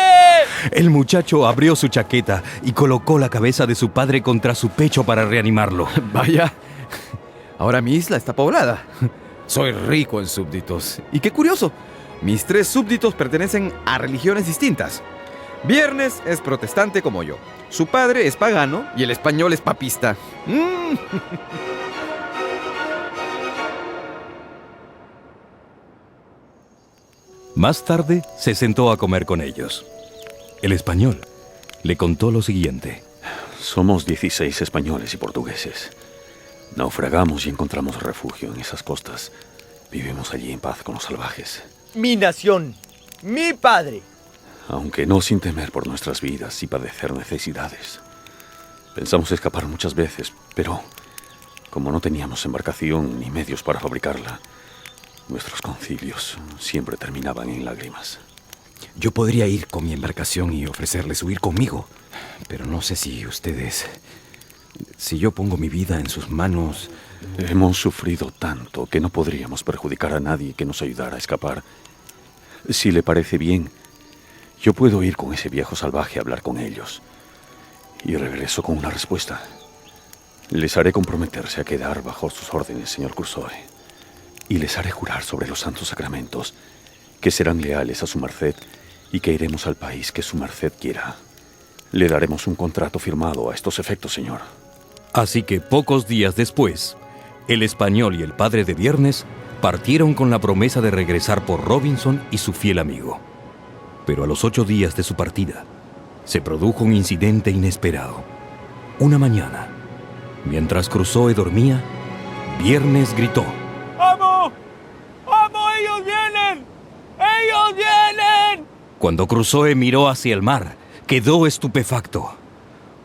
El muchacho abrió su chaqueta y colocó la cabeza de su padre contra su pecho para reanimarlo. Vaya, ahora mi isla está poblada. Soy rico en súbditos. Y qué curioso, mis 3 súbditos pertenecen a religiones distintas. Viernes es protestante como yo. Su padre es pagano y el español es papista. Más tarde se sentó a comer con ellos. El español le contó lo siguiente. Somos 16 españoles y portugueses. Naufragamos y encontramos refugio en esas costas. Vivimos allí en paz con los salvajes. Mi nación, mi padre. Aunque no sin temer por nuestras vidas y padecer necesidades. Pensamos escapar muchas veces, pero como no teníamos embarcación ni medios para fabricarla, nuestros concilios siempre terminaban en lágrimas. Yo podría ir con mi embarcación y ofrecerles huir conmigo, pero no sé si ustedes... Si yo pongo mi vida en sus manos... Hemos sufrido tanto que no podríamos perjudicar a nadie que nos ayudara a escapar. Si le parece bien, yo puedo ir con ese viejo salvaje a hablar con ellos. Y regreso con una respuesta. Les haré comprometerse a quedar bajo sus órdenes, señor Crusoe. Y les haré jurar sobre los santos sacramentos que serán leales a su merced y que iremos al país que su merced quiera. Le daremos un contrato firmado a estos efectos, señor. Así que pocos días después, el español y el padre de Viernes partieron con la promesa de regresar por Robinson y su fiel amigo. Pero a los 8 días de su partida, se produjo un incidente inesperado. Una mañana, mientras Crusoe dormía, Viernes gritó: ¡Vamos! ¡Vamos! ¡Ellos vienen! ¡Ellos vienen! Cuando Crusoe miró hacia el mar, quedó estupefacto.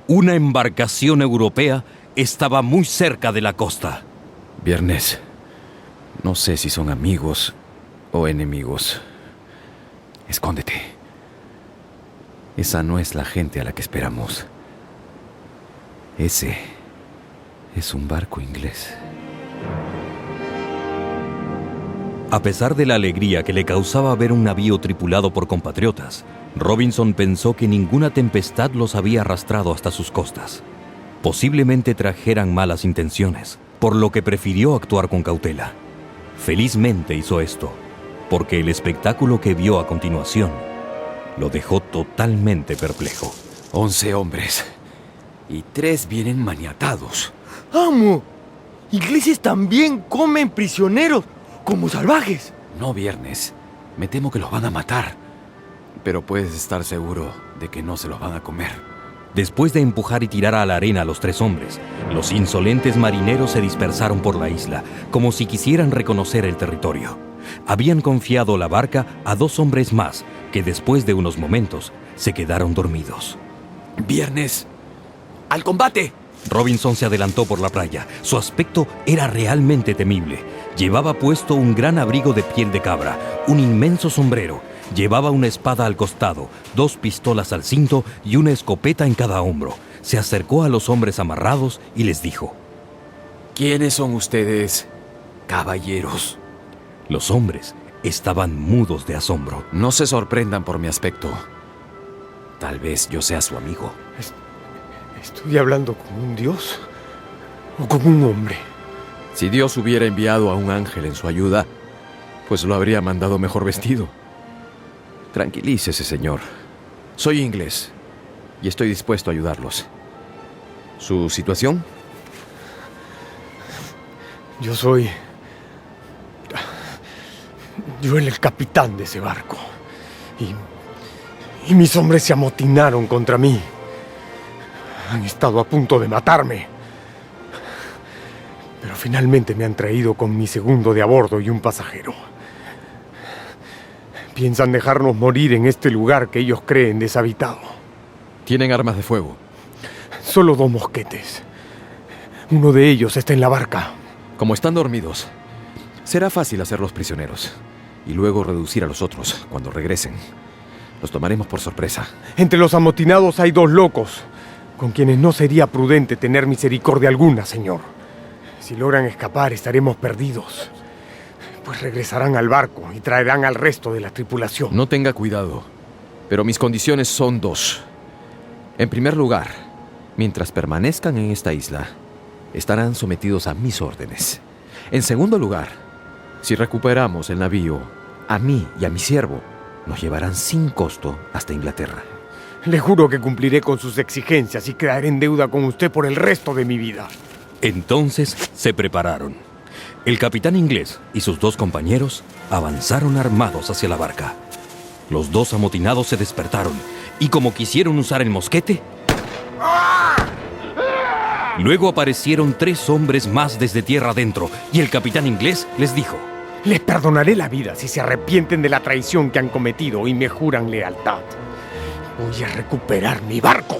Una embarcación europea estaba muy cerca de la costa. Viernes, no sé si son amigos o enemigos. Escóndete. Esa no es la gente a la que esperamos. Ese es un barco inglés. A pesar de la alegría que le causaba ver un navío tripulado por compatriotas, Robinson pensó que ninguna tempestad los había arrastrado hasta sus costas. Posiblemente trajeran malas intenciones, por lo que prefirió actuar con cautela. Felizmente hizo esto, porque el espectáculo que vio a continuación lo dejó totalmente perplejo. 11 hombres, y 3 vienen maniatados. ¡Amo! Ingleses también comen prisioneros, como salvajes. No, Viernes. Me temo que los van a matar. Pero puedes estar seguro de que no se los van a comer. Después de empujar y tirar a la arena a los 3 hombres, los insolentes marineros se dispersaron por la isla, como si quisieran reconocer el territorio. Habían confiado la barca a 2 hombres más, que después de unos momentos se quedaron dormidos. ¡Viernes! ¡Al combate! Robinson se adelantó por la playa. Su aspecto era realmente temible. Llevaba puesto un gran abrigo de piel de cabra, un inmenso sombrero Llevaba una espada al costado, 2 pistolas al cinto y una escopeta en cada hombro. Se acercó a los hombres amarrados y les dijo: ¿Quiénes son ustedes, caballeros? Los hombres estaban mudos de asombro. No se sorprendan por mi aspecto. Tal vez yo sea su amigo. ¿Estoy hablando con un dios o con un hombre? Si Dios hubiera enviado a un ángel en su ayuda, pues lo habría mandado mejor vestido. Tranquilícese, señor. Soy inglés y estoy dispuesto a ayudarlos. ¿Su situación? Yo soy el capitán de ese barco. Y mis hombres se amotinaron contra mí. Han estado a punto de matarme. Pero finalmente me han traído con mi segundo de a bordo y un pasajero. Piensan dejarnos morir en este lugar que ellos creen deshabitado. ¿Tienen armas de fuego? Solo 2 mosquetes. Uno de ellos está en la barca. Como están dormidos, será fácil hacerlos prisioneros y luego reducir a los otros cuando regresen. Los tomaremos por sorpresa. Entre los amotinados hay 2 locos, con quienes no sería prudente tener misericordia alguna, señor. Si logran escapar, estaremos perdidos. Pues regresarán al barco y traerán al resto de la tripulación. No tenga cuidado, pero mis condiciones son 2. En primer lugar, mientras permanezcan en esta isla, estarán sometidos a mis órdenes. En segundo lugar, si recuperamos el navío, a mí y a mi siervo nos llevarán sin costo hasta Inglaterra. Le juro que cumpliré con sus exigencias y quedaré en deuda con usted por el resto de mi vida. Entonces se prepararon. El capitán inglés y sus 2 compañeros avanzaron armados hacia la barca. Los 2 amotinados se despertaron y, como quisieron usar el mosquete, luego aparecieron 3 hombres más desde tierra adentro y el capitán inglés les dijo: Les perdonaré la vida si se arrepienten de la traición que han cometido y me juran lealtad. Voy a recuperar mi barco.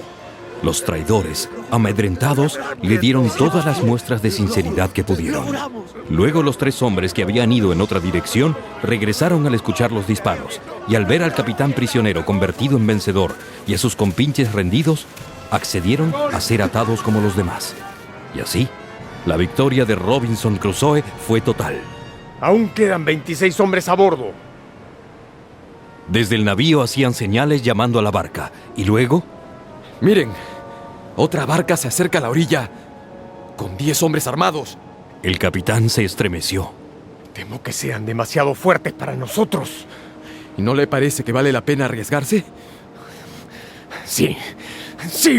Los traidores, amedrentados, le dieron todas las muestras de sinceridad que pudieron. Luego los 3 hombres que habían ido en otra dirección regresaron al escuchar los disparos y al ver al capitán prisionero convertido en vencedor y a sus compinches rendidos, accedieron a ser atados como los demás. Y así, la victoria de Robinson Crusoe fue total. Aún quedan 26 hombres a bordo. Desde el navío hacían señales llamando a la barca y luego... ¡Miren! Otra barca se acerca a la orilla con 10 hombres armados. El capitán se estremeció. Temo que sean demasiado fuertes para nosotros. ¿Y no le parece que vale la pena arriesgarse? Sí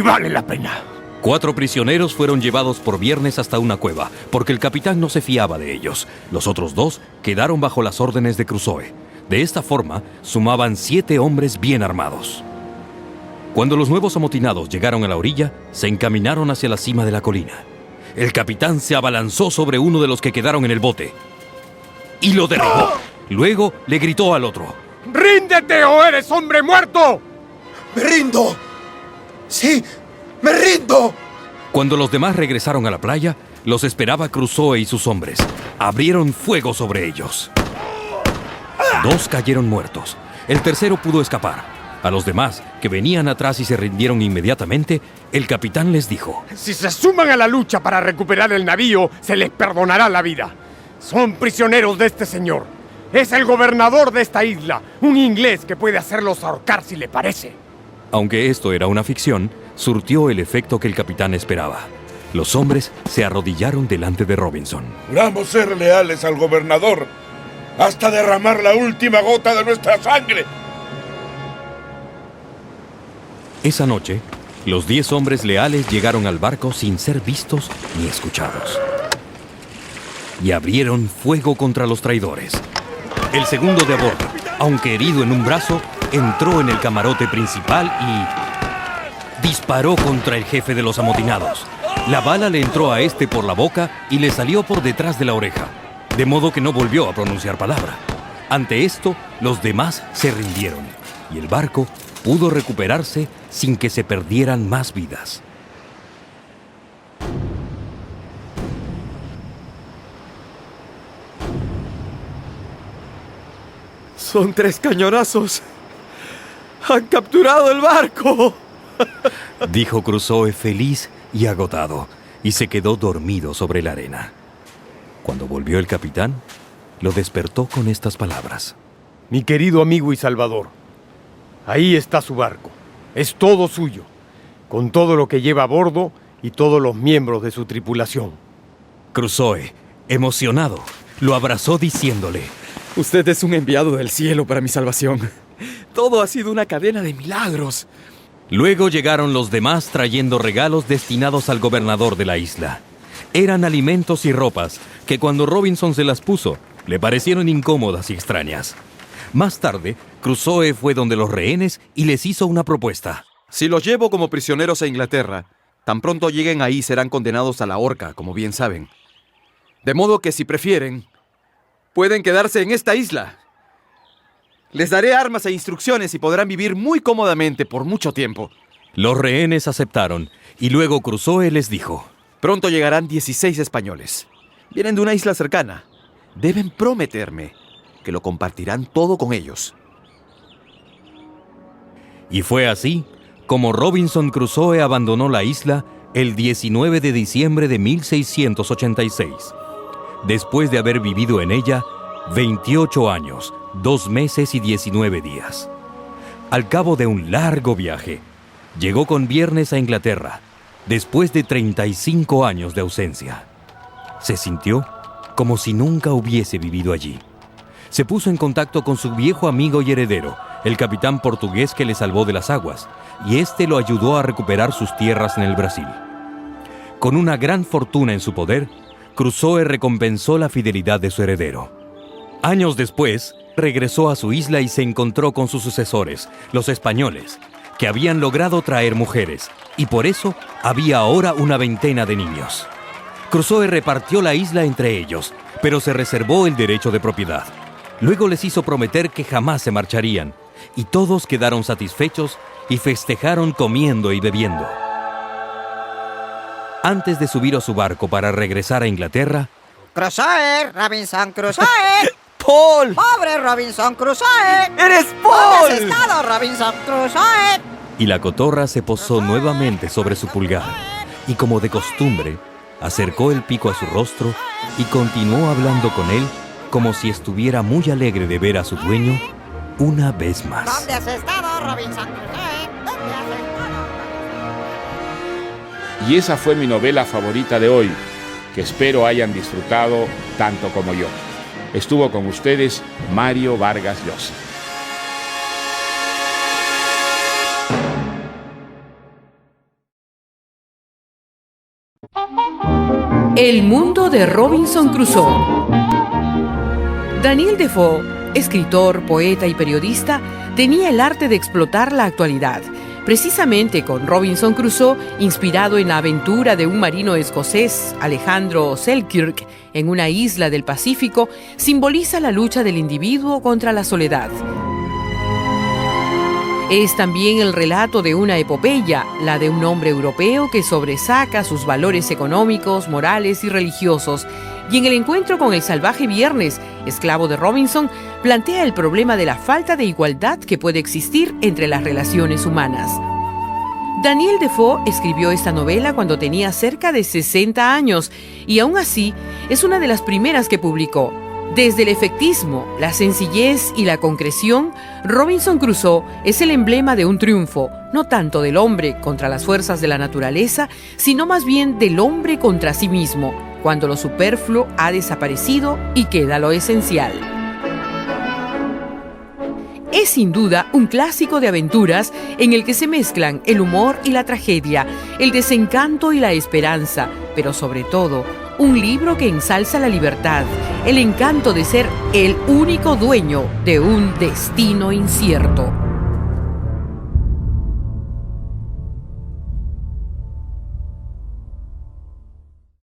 vale la pena. 4 prisioneros fueron llevados por viernes hasta una cueva, porque el capitán no se fiaba de ellos. Los otros 2 quedaron bajo las órdenes de Crusoe. De esta forma, sumaban 7 hombres bien armados. Cuando los nuevos amotinados llegaron a la orilla, se encaminaron hacia la cima de la colina. El capitán se abalanzó sobre uno de los que quedaron en el bote y lo derribó. Luego le gritó al otro: ¡Ríndete o eres hombre muerto! ¡Me rindo! ¡Sí! ¡Me rindo! Cuando los demás regresaron a la playa, los esperaba Crusoe y sus hombres. Abrieron fuego sobre ellos. 2 cayeron muertos. El tercero pudo escapar. A los demás, que venían atrás y se rindieron inmediatamente, el capitán les dijo: Si se suman a la lucha para recuperar el navío, se les perdonará la vida. Son prisioneros de este señor. Es el gobernador de esta isla, un inglés que puede hacerlos ahorcar si le parece. Aunque esto era una ficción, surtió el efecto que el capitán esperaba. Los hombres se arrodillaron delante de Robinson. Juramos ser leales al gobernador hasta derramar la última gota de nuestra sangre. Esa noche, los 10 hombres leales llegaron al barco sin ser vistos ni escuchados. Y abrieron fuego contra los traidores. El segundo de a bordo, aunque herido en un brazo, entró en el camarote principal y disparó contra el jefe de los amotinados. La bala le entró a este por la boca y le salió por detrás de la oreja, de modo que no volvió a pronunciar palabra. Ante esto, los demás se rindieron y el barco pudo recuperarse sin que se perdieran más vidas. Son 3 cañonazos. ¡Han capturado el barco! Dijo Crusoe feliz y agotado, y se quedó dormido sobre la arena. Cuando volvió el capitán, lo despertó con estas palabras. Mi querido amigo y salvador, ahí está su barco. Es todo suyo, con todo lo que lleva a bordo y todos los miembros de su tripulación. Crusoe, emocionado, lo abrazó diciéndole: Usted es un enviado del cielo para mi salvación. Todo ha sido una cadena de milagros. Luego llegaron los demás trayendo regalos destinados al gobernador de la isla. Eran alimentos y ropas que cuando Robinson se las puso, le parecieron incómodas y extrañas. Más tarde, Crusoe fue donde los rehenes y les hizo una propuesta. Si los llevo como prisioneros a Inglaterra, tan pronto lleguen ahí serán condenados a la horca, como bien saben. De modo que si prefieren, pueden quedarse en esta isla. Les daré armas e instrucciones y podrán vivir muy cómodamente por mucho tiempo. Los rehenes aceptaron y luego Crusoe les dijo: Pronto llegarán 16 españoles. Vienen de una isla cercana. Deben prometerme que lo compartirán todo con ellos. Y fue así como Robinson Crusoe abandonó la isla el 19 de diciembre de 1686, después de haber vivido en ella 28 años, 2 meses y 19 días. Al cabo de un largo viaje, llegó con viernes a Inglaterra, después de 35 años de ausencia. Se sintió como si nunca hubiese vivido allí. Se puso en contacto con su viejo amigo y heredero, el capitán portugués que le salvó de las aguas, y éste lo ayudó a recuperar sus tierras en el Brasil. Con una gran fortuna en su poder, Crusoe recompensó la fidelidad de su heredero. Años después, regresó a su isla y se encontró con sus sucesores, los españoles, que habían logrado traer mujeres, y por eso había ahora una veintena de niños. Crusoe repartió la isla entre ellos, pero se reservó el derecho de propiedad. Luego les hizo prometer que jamás se marcharían, y todos quedaron satisfechos y festejaron comiendo y bebiendo. Antes de subir a su barco para regresar a Inglaterra, Crusoe, Robinson Crusoe. ¡Paul! ¡Pobre Robinson Crusoe! ¡Eres Paul! ¿Dónde has estado, Robinson Crusoe? y la cotorra se posó nuevamente sobre su pulgar, y como de costumbre, acercó el pico a su rostro y continuó hablando con él como si estuviera muy alegre de ver a su dueño una vez más. ¿Dónde has estado, Robinson Crusoe? ¿Dónde has estado? Y esa fue mi novela favorita de hoy, que espero hayan disfrutado tanto como yo. Estuvo con ustedes Mario Vargas Llosa. El mundo de Robinson Crusoe. Daniel Defoe, escritor, poeta y periodista, tenía el arte de explotar la actualidad. Precisamente con Robinson Crusoe, inspirado en la aventura de un marino escocés, Alejandro Selkirk, en una isla del Pacífico, simboliza la lucha del individuo contra la soledad. Es también el relato de una epopeya, la de un hombre europeo que sobresaca sus valores económicos, morales y religiosos, y en el encuentro con el salvaje Viernes, esclavo de Robinson, plantea el problema de la falta de igualdad que puede existir entre las relaciones humanas. Daniel Defoe escribió esta novela cuando tenía cerca de 60 años, y aún así es una de las primeras que publicó. Desde el efectismo, la sencillez y la concreción, Robinson Crusoe es el emblema de un triunfo, no tanto del hombre contra las fuerzas de la naturaleza, sino más bien del hombre contra sí mismo, cuando lo superfluo ha desaparecido y queda lo esencial. Es sin duda un clásico de aventuras en el que se mezclan el humor y la tragedia, el desencanto y la esperanza, pero sobre todo, un libro que ensalza la libertad, el encanto de ser el único dueño de un destino incierto.